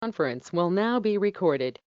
Conference will now be recorded.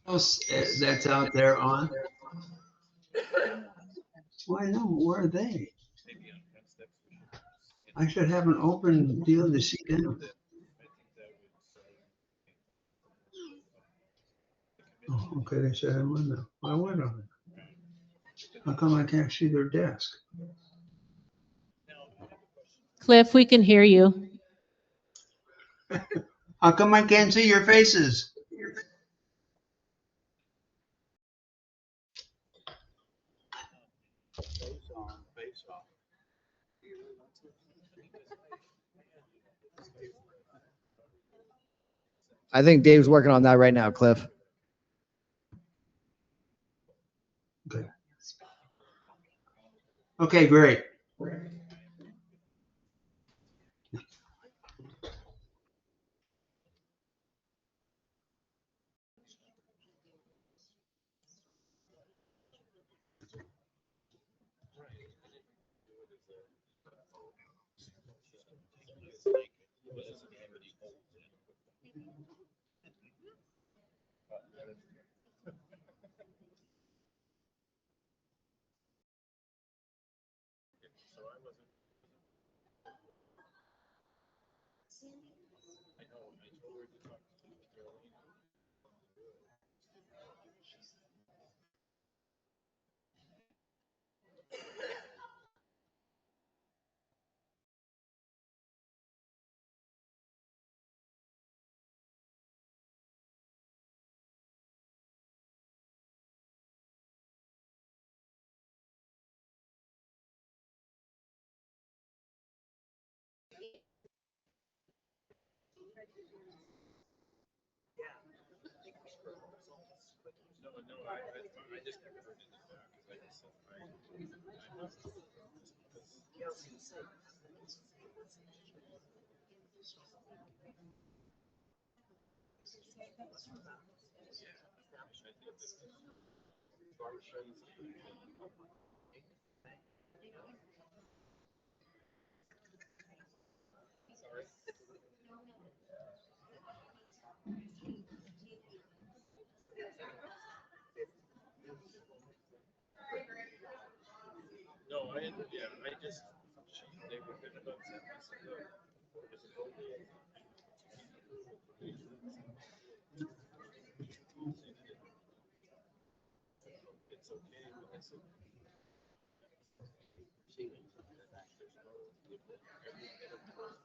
else that's out there on? Why no? Where are they? I should have an open deal to see them. Oh, okay, they said I'm on now. I went on it. How come I can't see their desk? Cliff, we can hear you. How come I can't see your faces? I think Dave's working on that right now, Cliff. Okay. Okay, great.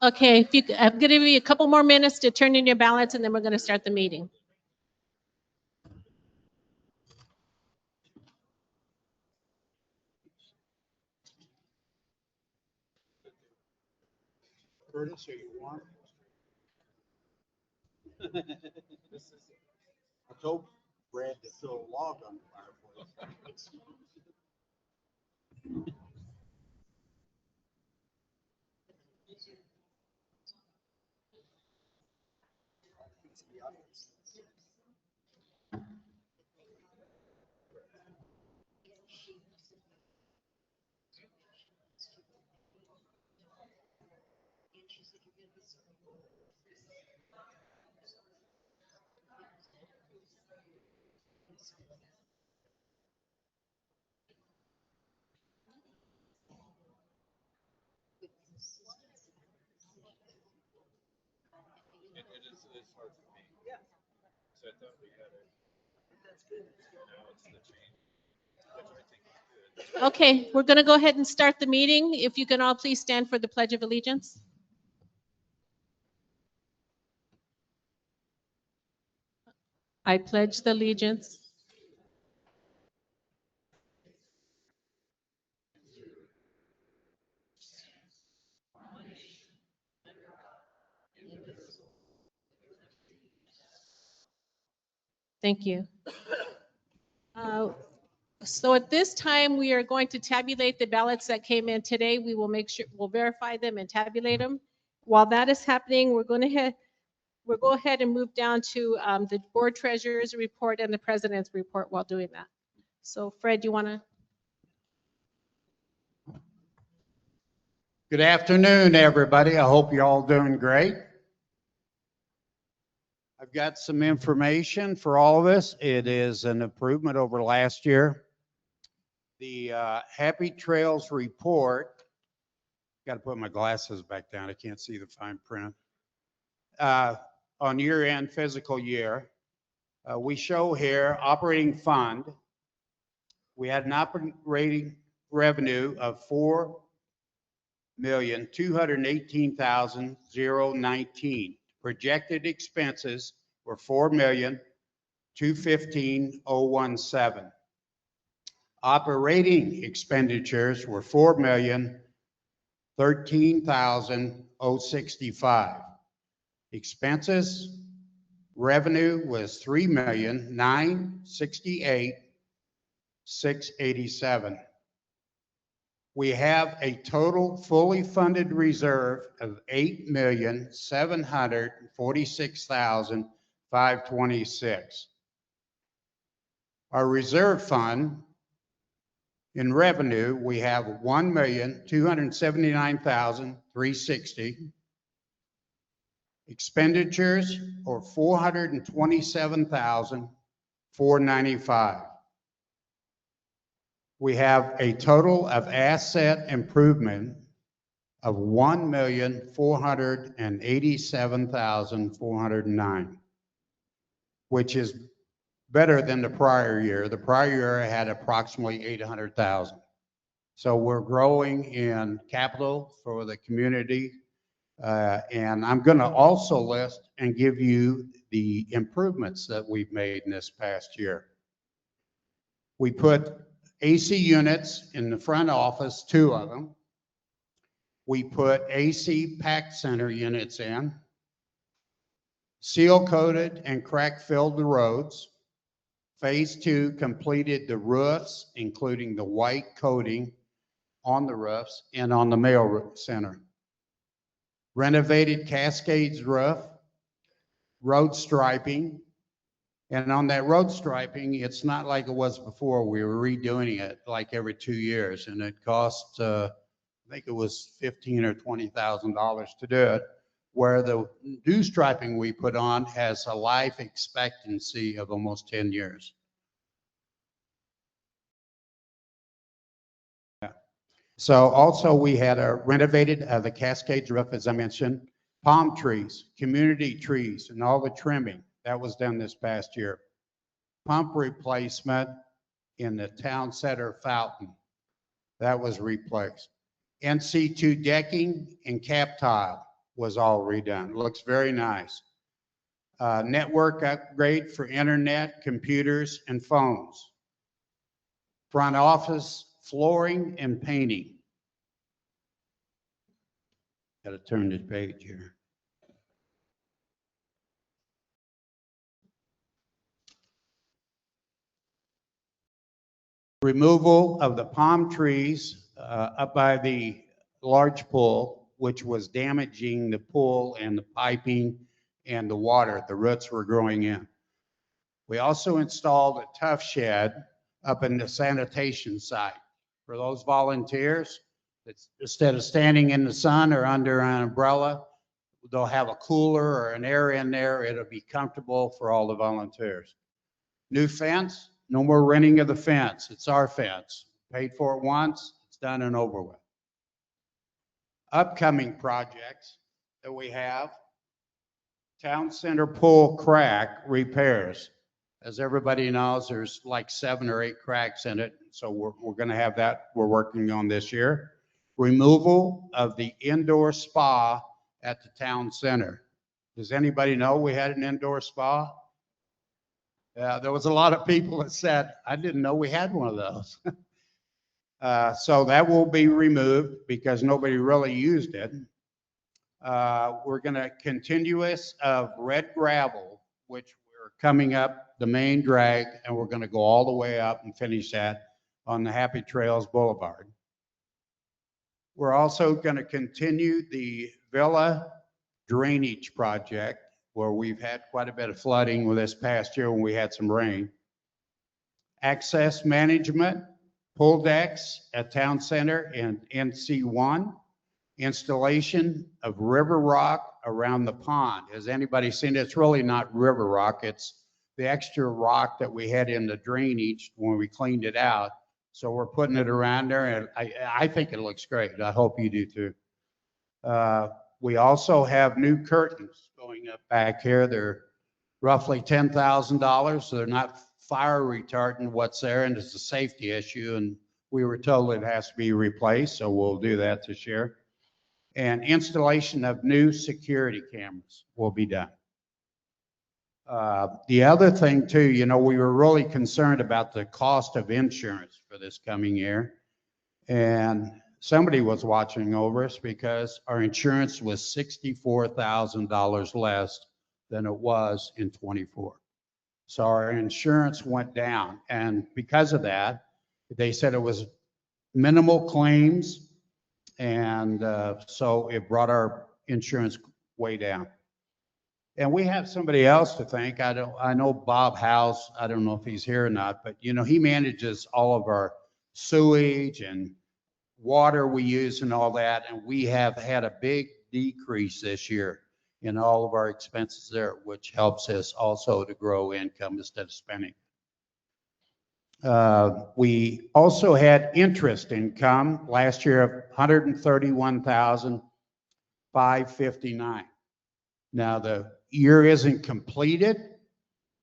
Okay, I'm going to give you a couple more minutes to turn in your ballots, and then we're going to start the meeting. Curtis, are you warm? I told Brad to throw a log on the fireplace. Okay, we're going to go ahead and start the meeting. If you can all please stand for the Pledge of Allegiance. I pledge the allegiance Thank you. So at this time, we are going to tabulate the ballots that came in today. We will make sure, we'll verify them and tabulate them. While that is happening, we'll go ahead and move down to the board treasurer's report and the president's report while doing that. So Fred, you want to? Good afternoon, everybody. I hope you're all doing great. I've got some information for all of us. It is an improvement over last year. The Happy Trails report, got to put my glasses back down. I can't see the fine print. On year-end fiscal year, we show here operating fund. We had an operating revenue of $4,218,019. Projected expenses were $4,215,017. Operating expenditures were $4,013,065. Expenses, revenue was $3,968,687. We have a total fully funded reserve of $8,746,526. Our reserve fund in revenue, we have $1,279,360. Expenditures are $427,495. We have a total of asset improvement of $1,487,409, which is better than the prior year. The prior year had approximately $800,000. So we're growing in capital for the community. And I'm going to also list and give you the improvements that we've made in this past year. We put AC units in the front office, 2 of them. We put AC pack center units in, seal coated and crack filled the roads. Phase 2 completed the roofs, including the white coating on the roofs and on the mail center. Renovated Cascades roof, road striping. And on that road striping, it's not like it was before. We were redoing it like every 2 years, and it cost, I think it was $15,000 or $20,000 to do it, where the new striping we put on has a life expectancy of almost 10 years. So also we had a renovated the Cascades roof, as I mentioned, palm trees, community trees, and all the trimming. That was done this past year. Pump replacement in the town center fountain. That was replaced. NC2 decking and cap tile was all redone. Looks very nice. Network upgrade for internet, computers, and phones. Front office flooring and painting. Got to turn this page here. Removal of the palm trees up by the large pool, which was damaging the pool and the piping and the water. The roots were growing in. We also installed a tough shed up in the sanitation site for those volunteers. That instead of standing in the sun or under an umbrella, they'll have a cooler or an area in there. It'll be comfortable for all the volunteers. New fence. No more renting of the fence. It's our fence. Paid for it once, it's done and over with. Upcoming projects that we have, town center pool crack repairs. As everybody knows, there's like 7 or 8 cracks in it. So we're going to have that we're working on this year. Removal of the indoor spa at the town center. Does anybody know we had an indoor spa? There was a lot of people that said, I didn't know we had one of those. So that will be removed because nobody really used it. We're going to continuous of red gravel, which we're coming up the main drag, and we're going to go all the way up and finish that on the Happy Trails Boulevard. We're also going to continue the Villa drainage project, where we've had quite a bit of flooding with this past year when we had some rain. Access management, pool decks at Town Center and NC1. Installation of river rock around the pond. Has anybody seen it? It's really not river rock. It's the extra rock that we had in the drainage when we cleaned it out. So we're putting it around there, and I think it looks great. I hope you do too. We also have new curtains going up back here. They're roughly $10,000, so they're not fire retardant what's there, and it's a safety issue, and we were told it has to be replaced, so we'll do that this year. And installation of new security cameras will be done. The other thing too, you know, we were really concerned about the cost of insurance for this coming year. And somebody was watching over us because our insurance was $64,000 less than it was in '24. So our insurance went down. And because of that, they said it was minimal claims. And so it brought our insurance way down. And we have somebody else to thank. I know Bob House. I don't know if he's here or not, but you know, he manages all of our sewage and water we use and all that. And we have had a big decrease this year in all of our expenses there, which helps us also to grow income instead of spending. We also had interest income last year of $131,559. Now the year isn't completed,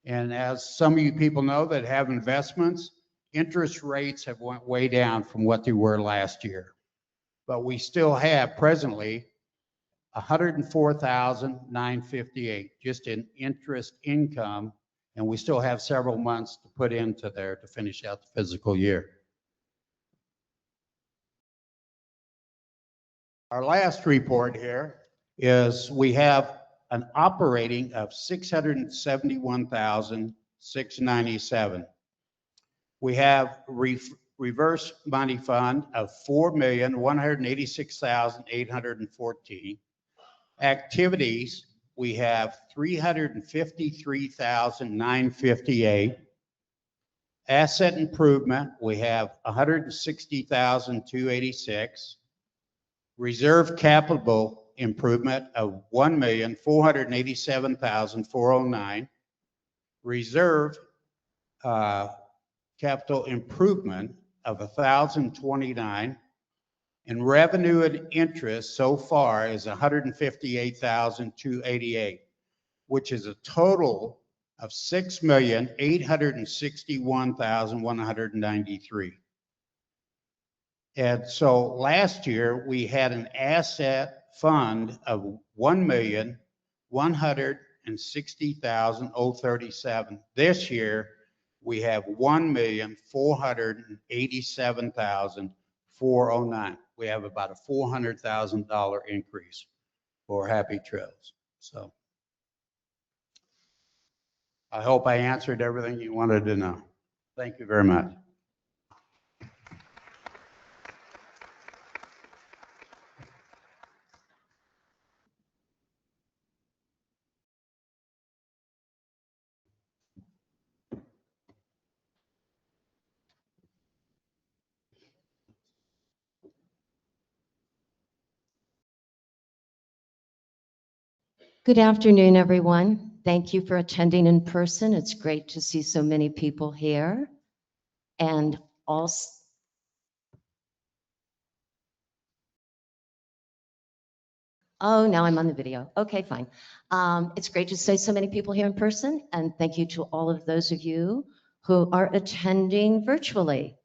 and as some of you people know that have investments, interest rates have went way down from what they were last year. But we still have presently $104,958 just in interest income, and we still have several months to put into there to finish out the fiscal year. Our last report here is we have an operating of $671,697. We have reverse money fund of $4,186,814. Activities, we have $353,958. Asset improvement, we have $160,286. Reserve capital improvement of $1,487,409. Reserve capital improvement of $1,029. And revenue and interest so far is $158,288, which is a total of $6,861,193. And so last year we had an asset fund of $1,160,037. This year we have $1,487,409. We have about a $400,000 increase for Happy Trails. So I hope I answered everything you wanted to know. Thank you very much. Good afternoon, everyone. Thank you for attending in person. It's great to see so many people here. And also, oh, now I'm on the video. Okay, fine. It's great to see so many people here in person. And thank you to all of those of you who are attending virtually.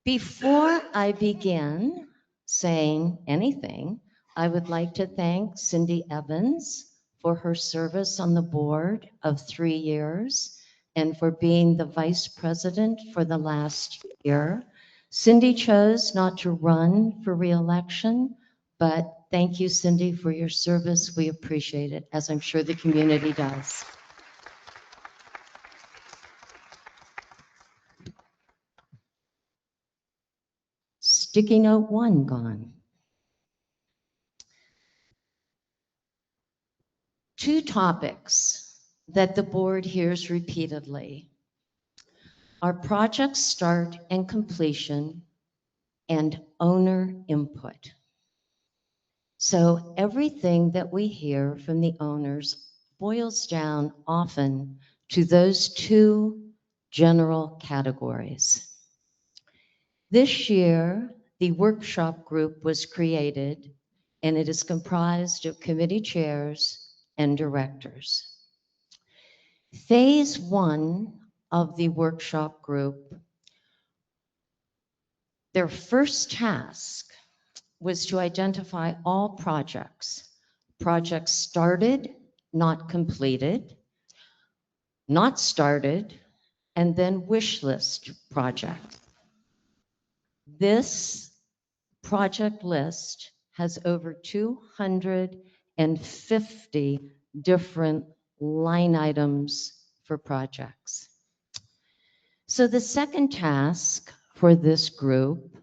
Before I begin saying anything, I would like to thank Cindy Evans for her service on the board of 3 years and for being the vice president for the last year. Cindy chose not to run for re-election, but thank you, Cindy, for your service. We appreciate it, as I'm sure the community does. Sticky note 1 gone. 2 topics that the board hears repeatedly are project start and completion and owner input. So everything that we hear from the owners boils down often to those two general categories. This year, the workshop group was created, and it is comprised of committee chairs and directors. Phase one of the workshop group, their first task was to identify all projects started, not completed, not started, and then wish list project. This project list has over 250 different line items for projects. So the second task for this group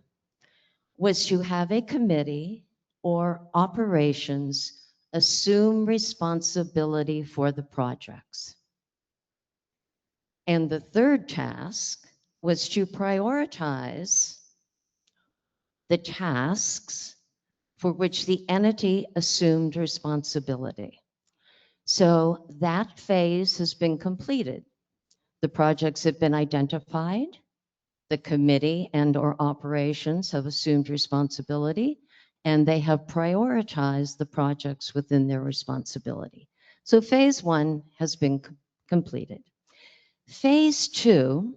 was to have a committee or operations assume responsibility for the projects. And the third task was to prioritize the tasks for which the entity assumed responsibility. So that phase has been completed. The projects have been identified. The committee and/or operations have assumed responsibility, and they have prioritized the projects within their responsibility. So phase one has been completed. Phase two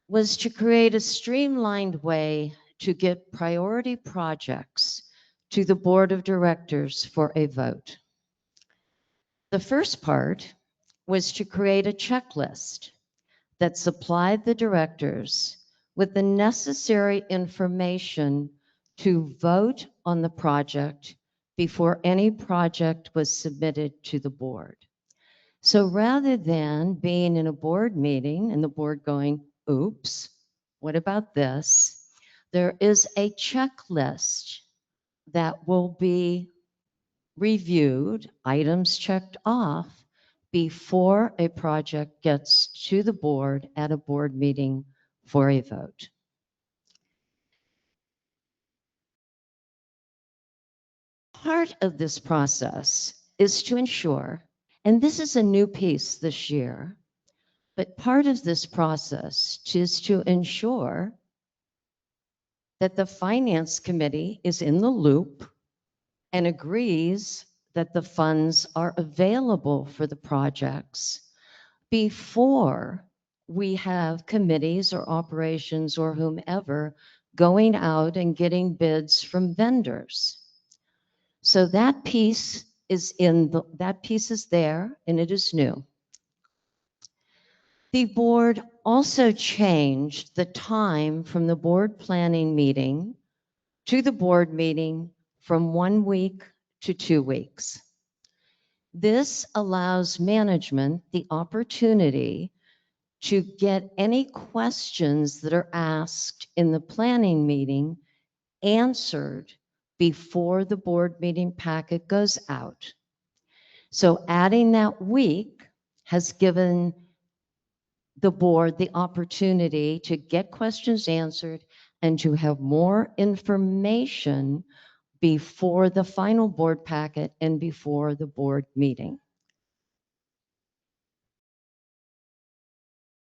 was to create a streamlined way to get priority projects to the board of directors for a vote. The first part was to create a checklist that supplied the directors with the necessary information to vote on the project before any project was submitted to the board. So rather than being in a board meeting and the board going, oops, what about this? There is a checklist that will be reviewed, items checked off before a project gets to the board at a board meeting for a vote. Part of this process is to ensure, and this is a new piece this year, but part of this process is to ensure that the finance committee is in the loop and agrees that the funds are available for the projects before we have committees or operations or whomever going out and getting bids from vendors. So that piece is there, and it is new. The board also changed the time from the board planning meeting to the board meeting from 1 week to 2 weeks. This allows management the opportunity to get any questions that are asked in the planning meeting answered before the board meeting packet goes out. So adding that week has given the board the opportunity to get questions answered and to have more information before the final board packet and before the board meeting.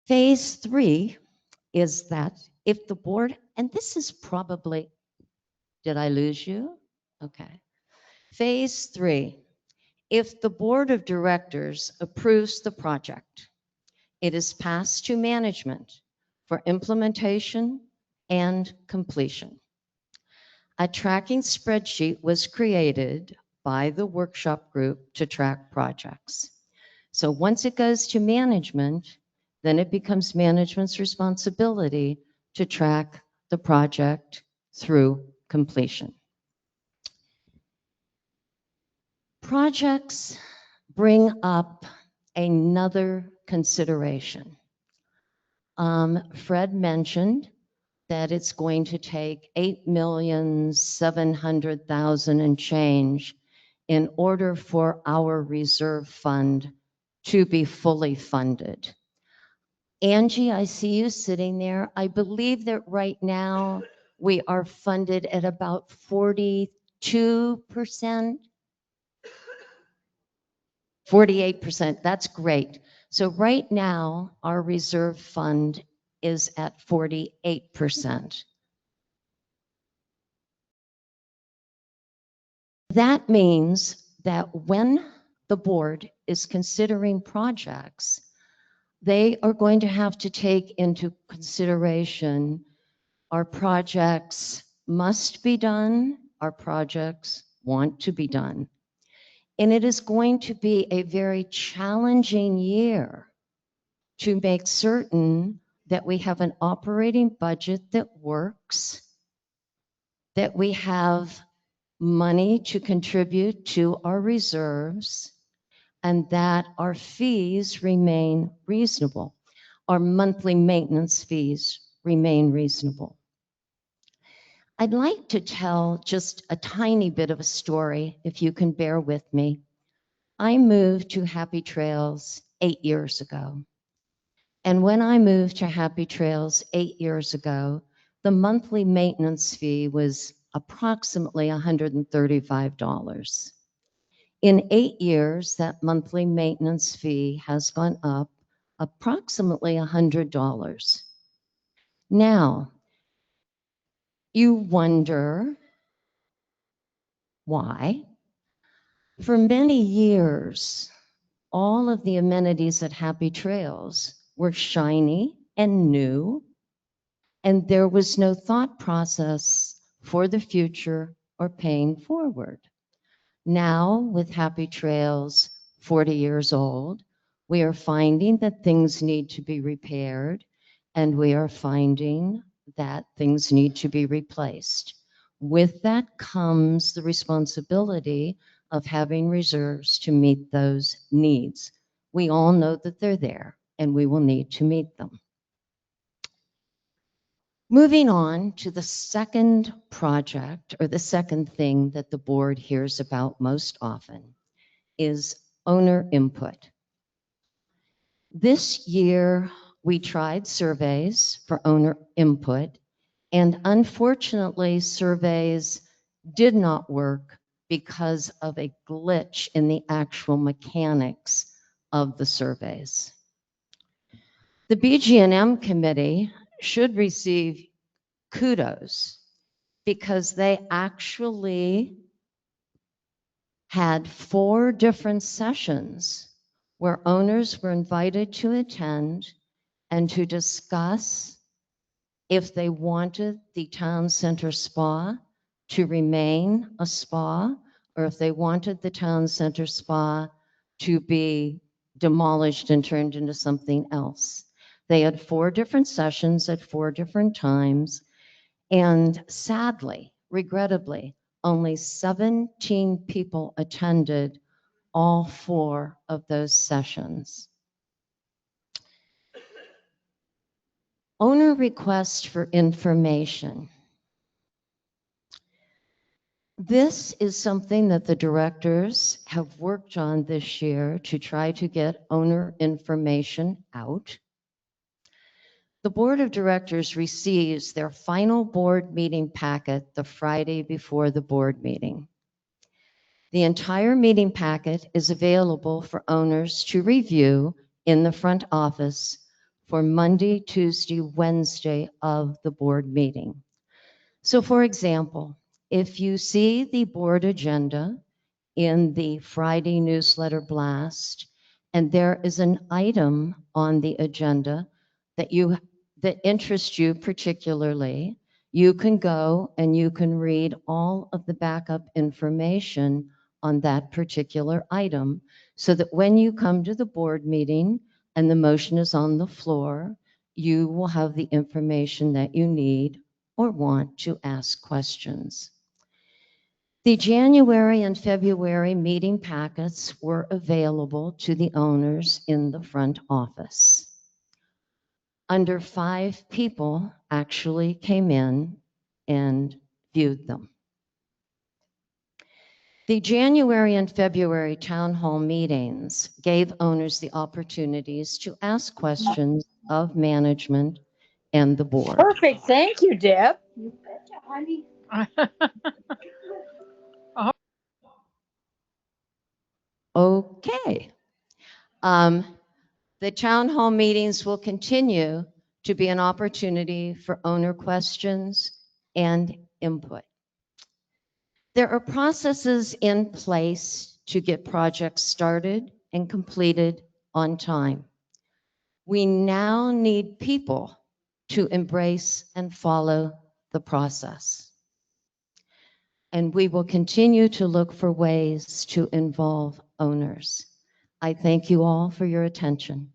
Phase 3 is that if the board, and this is probably, did I lose you? Okay. Phase 3, if the board of directors approves the project, it is passed to management for implementation and completion. A tracking spreadsheet was created by the workshop group to track projects. So once it goes to management, then it becomes management's responsibility to track the project through completion. Projects bring up another consideration. Fred mentioned that it's going to take 8,700,000 and change in order for our reserve fund to be fully funded. Angie, I see you sitting there. I believe that right now we are funded at about 42%. 2%, 48%. That's great. So right now, our reserve fund is at 48%. That means that when the board is considering projects, they are going to have to take into consideration our projects must be done, our projects want to be done. And it is going to be a very challenging year to make certain that we have an operating budget that works, that we have money to contribute to our reserves, and that our fees remain reasonable. Our monthly maintenance fees remain reasonable. I'd like to tell just a tiny bit of a story, if you can bear with me. I moved to Happy Trails 8 years ago. And when I moved to Happy Trails 8 years ago, the monthly maintenance fee was approximately $135. In 8 years, that monthly maintenance fee has gone up approximately $100. Now, you wonder why. For many years, all of the amenities at Happy Trails were shiny and new, and there was no thought process for the future or paying forward. Now, with Happy Trails 40 years old, we are finding that things need to be repaired, and we are finding that things need to be replaced. With that comes the responsibility of having reserves to meet those needs. We all know that they're there, and we will need to meet them. Moving on to the second project, or the second thing that the board hears about most often, is owner input. This year, we tried surveys for owner input, and unfortunately, surveys did not work because of a glitch in the actual mechanics of the surveys. The BG&M committee should receive kudos because they actually had 4 different sessions where owners were invited to attend and to discuss if they wanted the town center spa to remain a spa, or if they wanted the town center spa to be demolished and turned into something else. They had 4 different sessions at 4 different times. And sadly, regrettably, only 17 people attended all 4 of those sessions. Owner request for information. This is something that the directors have worked on this year to try to get owner information out. The board of directors receives their final board meeting packet the Friday before the board meeting. The entire meeting packet is available for owners to review in the front office for Monday, Tuesday, Wednesday of the board meeting. So for example, if you see the board agenda in the Friday newsletter blast, and there is an item on the agenda that interests you particularly, you can go and you can read all of the backup information on that particular item, so that when you come to the board meeting and the motion is on the floor, you will have the information that you need or want to ask questions. The January and February meeting packets were available to the owners in the front office. Under 5 people actually came in and viewed them. The January and February town hall meetings gave owners the opportunities to ask questions of management and the board. Perfect. Thank you, Deb. You betcha, honey. Okay. The town hall meetings will continue to be an opportunity for owner questions and input. There are processes in place to get projects started and completed on time. We now need people to embrace and follow the process. And we will continue to look for ways to involve owners. I thank you all for your attention.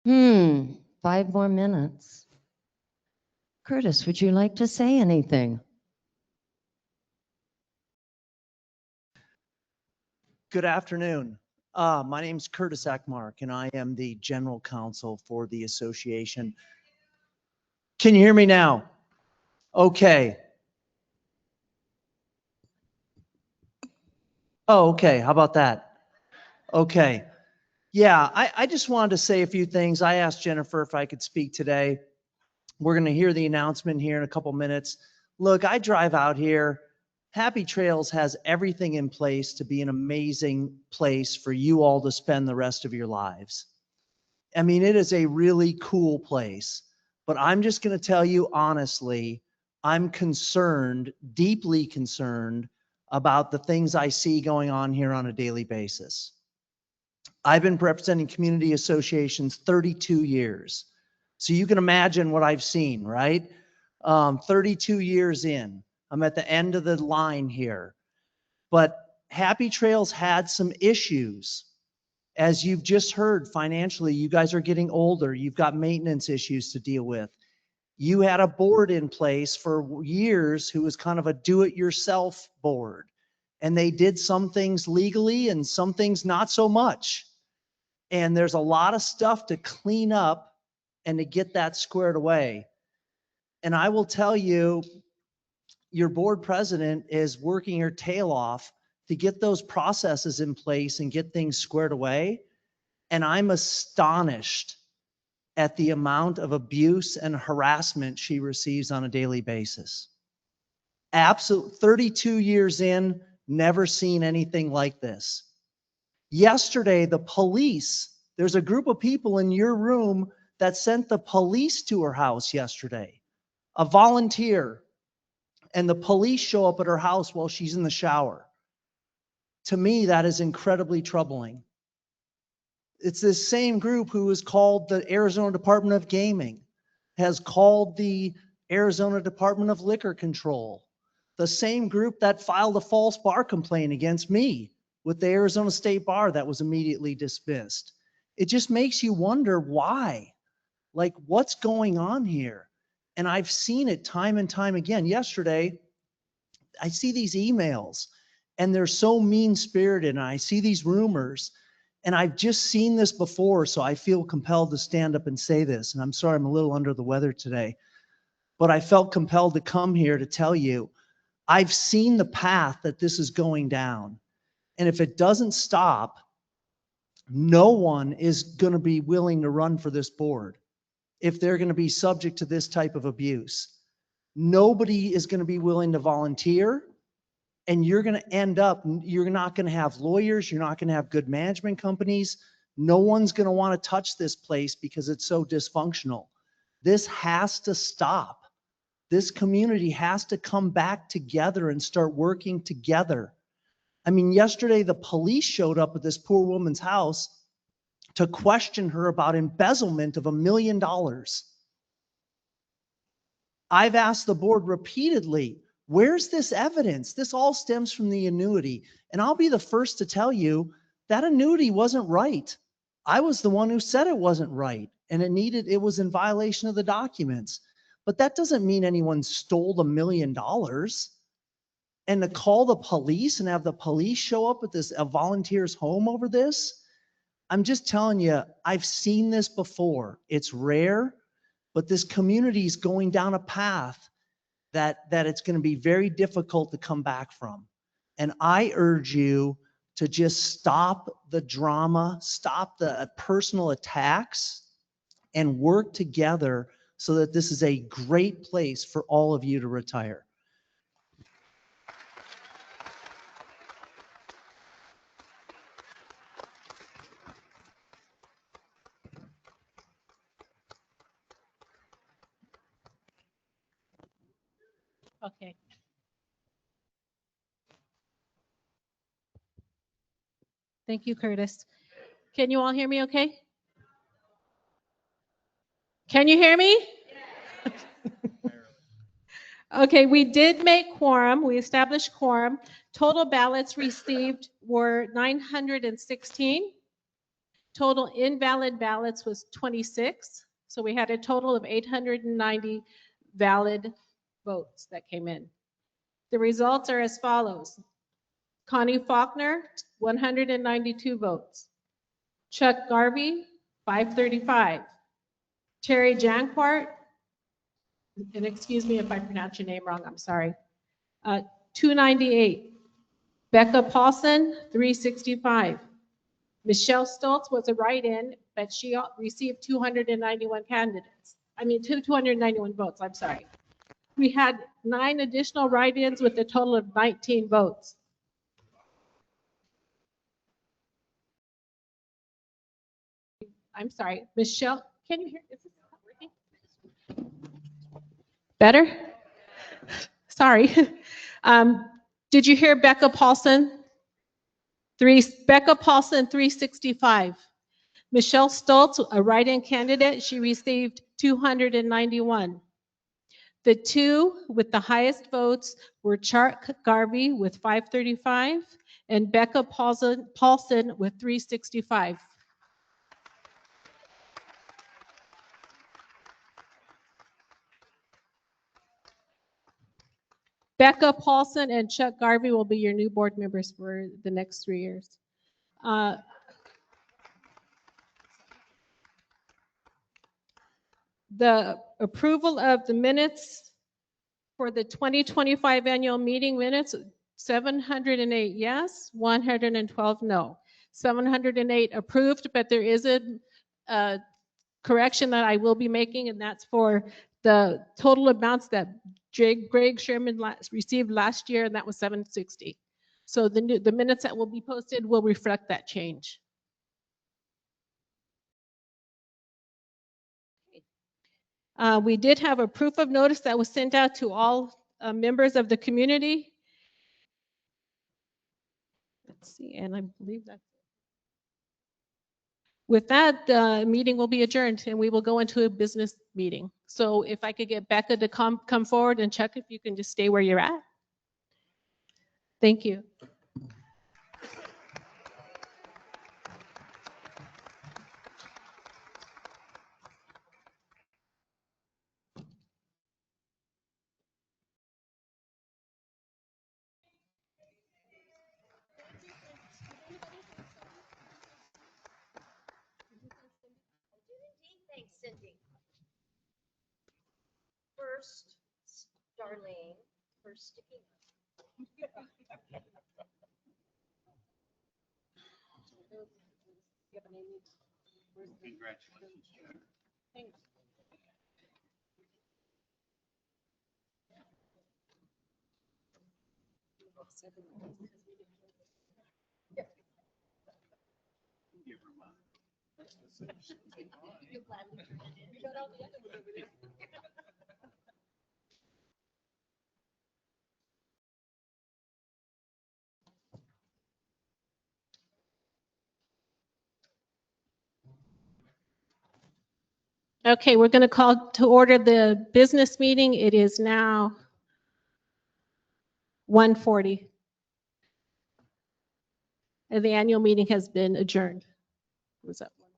Hmm, 5 more minutes. Curtis, would you like to say anything? Good afternoon. My name's Curtis Ekmark, and I am the general counsel for the association. Can you hear me now? Okay. Oh, okay. How about that? Okay. Yeah, I just wanted to say a few things. I asked Jennifer if I could speak today. We're going to hear the announcement here in a couple minutes. Look, I drive out here. Happy Trails has everything in place to be an amazing place for you all to spend the rest of your lives. I mean, it is a really cool place, but I'm just going to tell you honestly, I'm concerned, deeply concerned about the things I see going on here on a daily basis. I've been representing community associations 32 years. So you can imagine what I've seen, right? 32 years in, I'm at the end of the line here. But Happy Trails had some issues. As you've just heard, financially, you guys are getting older. You've got maintenance issues to deal with. You had a board in place for years who was kind of a do-it-yourself board. And they did some things legally and some things not so much. And there's a lot of stuff to clean up and to get that squared away. And I will tell you, your board president is working her tail off to get those processes in place and get things squared away. And I'm astonished at the amount of abuse and harassment she receives on a daily basis. Absolute 32 years in, never seen anything like this. Yesterday, the police, there's a group of people in your room that sent the police to her house yesterday, a volunteer, and the police show up at her house while she's in the shower. To me, that is incredibly troubling. It's this same group who has called the Arizona Department of Gaming, has called the Arizona Department of Liquor Control, the same group that filed a false bar complaint against me with the Arizona State Bar that was immediately dismissed. It just makes you wonder why. Like, what's going on here? And I've seen it time and time again. Yesterday, I see these emails and they're so mean-spirited, and I see these rumors, and I've just seen this before, so I feel compelled to stand up and say this. And I'm sorry, I'm a little under the weather today, but I felt compelled to come here to tell you, I've seen the path that this is going down. And if it doesn't stop, no one is going to be willing to run for this board if they're going to be subject to this type of abuse. Nobody is going to be willing to volunteer, and you're going to end up, you're not going to have lawyers, you're not going to have good management companies. No one's going to want to touch this place because it's so dysfunctional. This has to stop. This community has to come back together and start working together. I mean, yesterday the police showed up at this poor woman's house to question her about embezzlement of $1 million. I've asked the board repeatedly, where's this evidence? This all stems from the annuity. And I'll be the first to tell you that annuity wasn't right. I was the one who said it wasn't right, and it was in violation of the documents. But that doesn't mean anyone stole $1 million. And to call the police and have the police show up at a volunteer's home over this, I'm just telling you, I've seen this before. It's rare, but this community is going down a path that it's going to be very difficult to come back from. And I urge you to just stop the drama, stop the personal attacks, and work together so that this is a great place for all of you to retire. Okay. Thank you, Curtis. Can you all hear me okay? Can you hear me? Okay, we did make quorum. We established quorum. Total ballots received were 916. Total invalid ballots was 26. So we had a total of 890 valid votes that came in. The results are as follows. Connie Faulkner, 192 votes. Chuck Garvey, 535. Terry Janquart, and excuse me if I pronounce your name wrong, I'm sorry, 298. Becca Paulson, 365. Michelle Stoltz was a write-in, but she received 291 candidates. 291 votes, I'm sorry. We had 9 additional write-ins with a total of 19 votes. I'm sorry, Michelle, can you hear? Is this not working? Better? Sorry. Did you hear Becca Paulson? Becca Paulson, 365. Michelle Stoltz, a write-in candidate, she received 291. The 2 with the highest votes were Chuck Garvey with 535 and Becca Paulson with 365. Becca Paulson and Chuck Garvey will be your new board members for the next 3 years. The approval of the minutes for the 2025 annual meeting minutes, 708 yes, 112 no. 708 approved, but there is a correction that I will be making, and that's for the total amounts that Greg Sherman received last year, and that was 760. So the minutes that will be posted will reflect that change. We did have a proof of notice that was sent out to all members of the community. Let's see, and I believe that's it. With that, the meeting will be adjourned and we will go into a business meeting. So if I could get Becca to come forward and check if you can just stay where you're at. Thank you. Thanks, Cindy. First, Darlene, first sticky. Congratulations. Thanks. Okay, we're going to call to order the business meeting. It is now 1:40. And the annual meeting has been adjourned. Was that one?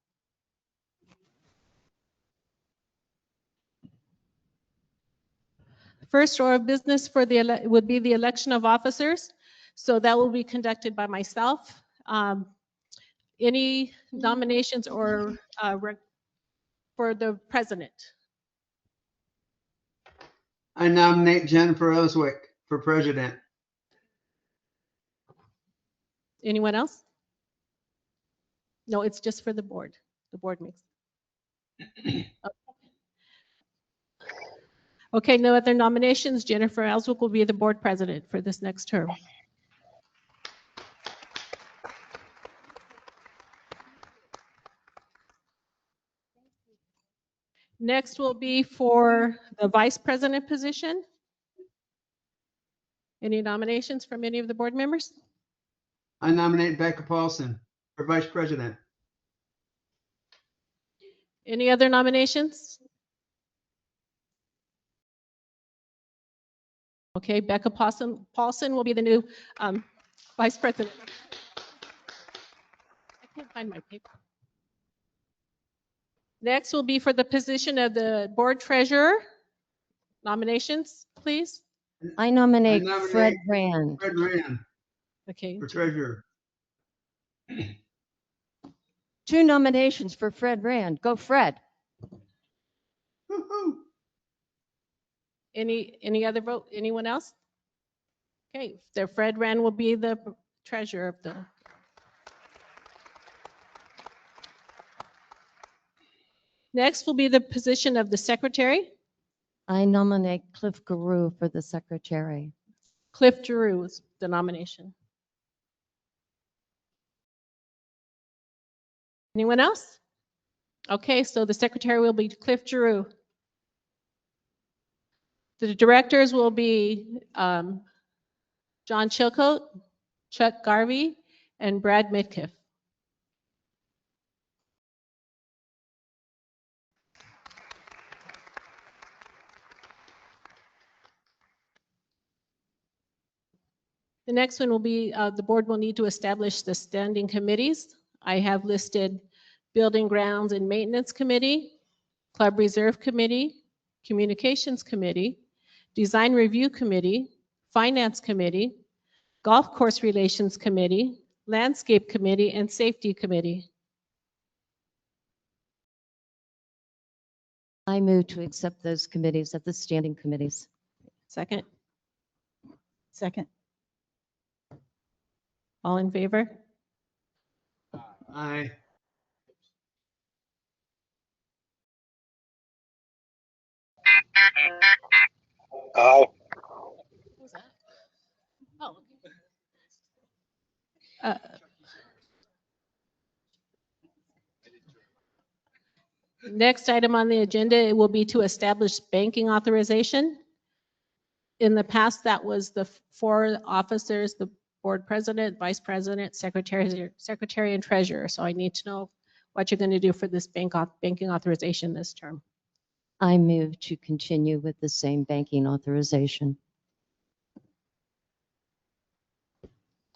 First order of business for would be the election of officers. So that will be conducted by myself. Any nominations or for the president? I nominate Jennifer Ellswick for president. Anyone else? No, it's just for the board. The board makes. Okay, no other nominations. Jennifer Ellswick will be the board president for this next term. Next will be for the vice president position. Any nominations from any of the board members? I nominate Becca Paulson for vice president. Any other nominations? Okay, Becca Paulson will be the new vice president. I can't find my paper. Next will be for the position of the board treasurer. Nominations, please. I nominate nominate Fred Rand. Fred Rand Okay, for treasurer. 2 nominations for Fred Rand. Go Fred. Woo-hoo. any other vote? Anyone else? Okay, the Fred Rand will be the treasurer of the. Next will be the position of the secretary. I nominate Cliff Guru for the secretary. Cliff Giroux is the nomination. Anyone else? Okay, so the secretary will be Cliff Giroux. The directors will be John Chilcote, Chuck Garvey, and Brad Midkiff. The next one will be the board will need to establish the standing committees. I have listed Building Grounds and Maintenance Committee, Club Reserve Committee, Communications Committee, Design Review Committee, Finance Committee, Golf Course Relations Committee, Landscape Committee, and Safety Committee. I move to accept those committees at the standing committees. Second, Second. all in favor? Aye. Aye. What was that? Oh. Uh, Next item on the agenda, it will be to establish banking authorization. In the past, that was the 4 officers, the board president, vice president, secretary, and treasurer. So I need to know what you're going to do for this banking authorization this term. I move to continue with the same banking authorization.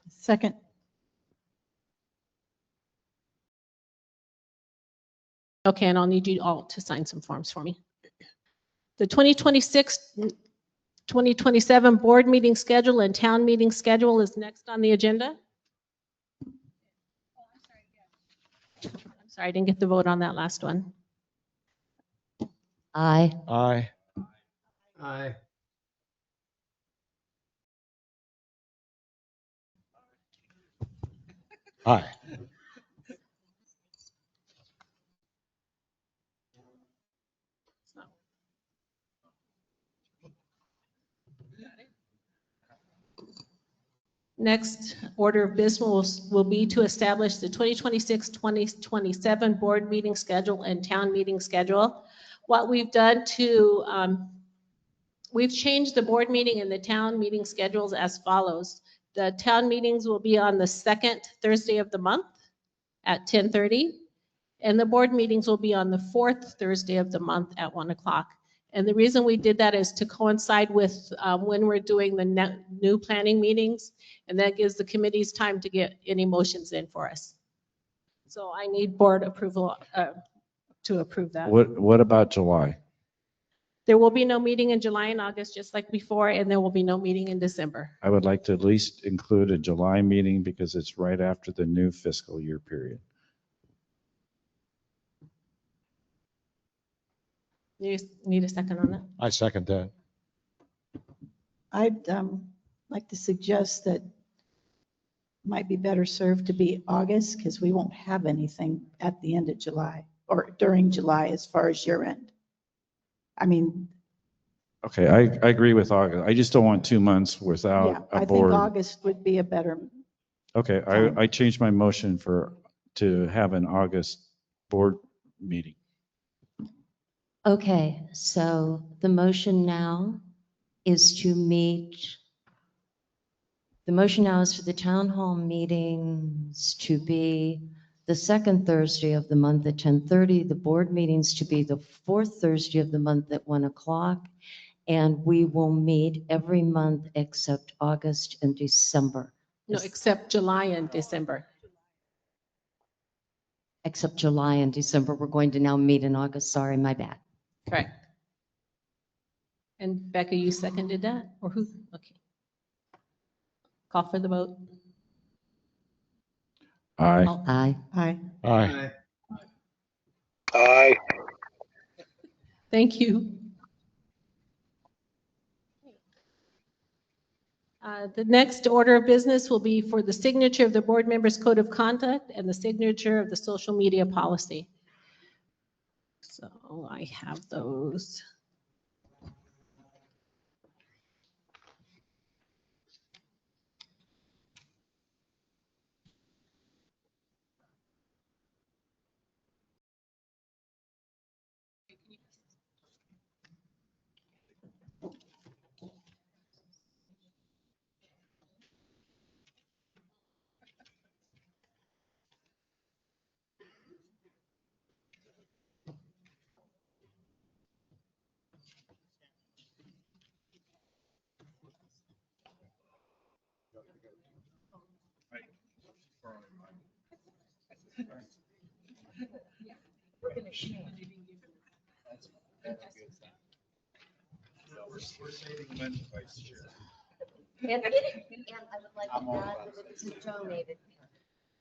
Second. Okay, and I'll need you all to sign some forms for me. The 2026-2027 board meeting schedule and town meeting schedule is next on the agenda. I'm sorry, I didn't get the vote on that last one. Aye. Aye. Aye. Aye. Next order of business will be to establish the 2026-2027 board meeting schedule and town meeting schedule. What we've done we've changed the board meeting and the town meeting schedules as follows. The town meetings will be on the 2nd Thursday of the month at 10:30, and the board meetings will be on the 4th Thursday of the month at 1 o'clock. And the reason we did that is to coincide with when we're doing the new planning meetings, and that gives the committees time to get any motions in for us. So I need board approval to approve that. What about July? There will be no meeting in July and August, just like before, and there will be no meeting in December. I would like to at least include a July meeting because it's right after the new fiscal year period. You need a second on that? I second that. I'd like to suggest that might be better served to be August because we won't have anything at the end of July or during July as far as year end. I mean, Okay, I agree with August. I just don't want 2 months yeah, without I a think board. August would be a better, Okay, time. I changed my motion to have an August board meeting. Okay, so the motion now is to meet, the motion now is for the town hall meetings to be the second Thursday of the month at 10:30, the board meetings to be the fourth Thursday of the month at 1 o'clock, and we will meet every month except August and December. No, except July and December. Except July and December, we're going to now meet in August. Sorry, my bad. Correct. And Becca, you seconded that, or who? Okay. Call for the vote. Aye. All- Aye. I, Aye. Aye. Thank you. The next order of business will be for the signature of the board members' code of conduct and the signature of the social media policy. So I have those.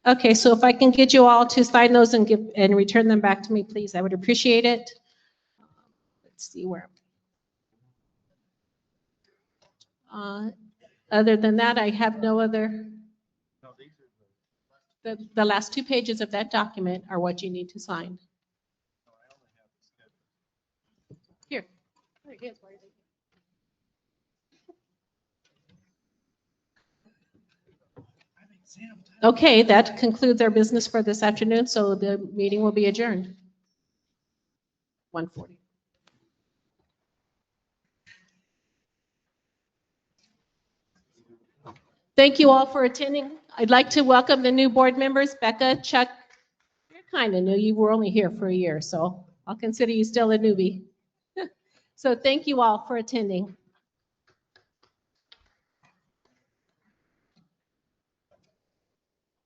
Okay, so if I can get you all to sign those and give and return them back to me, please, I would appreciate it. Let's see where. Other than that, I have no other. The last 2 pages of that document are what you need to sign. Here. There it is. Where is it? Okay, that concludes our business for this afternoon, so the meeting will be adjourned. 1:40. Thank you all for attending. I'd like to welcome the new board members, Becca, Chuck. You're kind of new. You were only here for a year, so I'll consider you still a newbie. So thank you all for attending.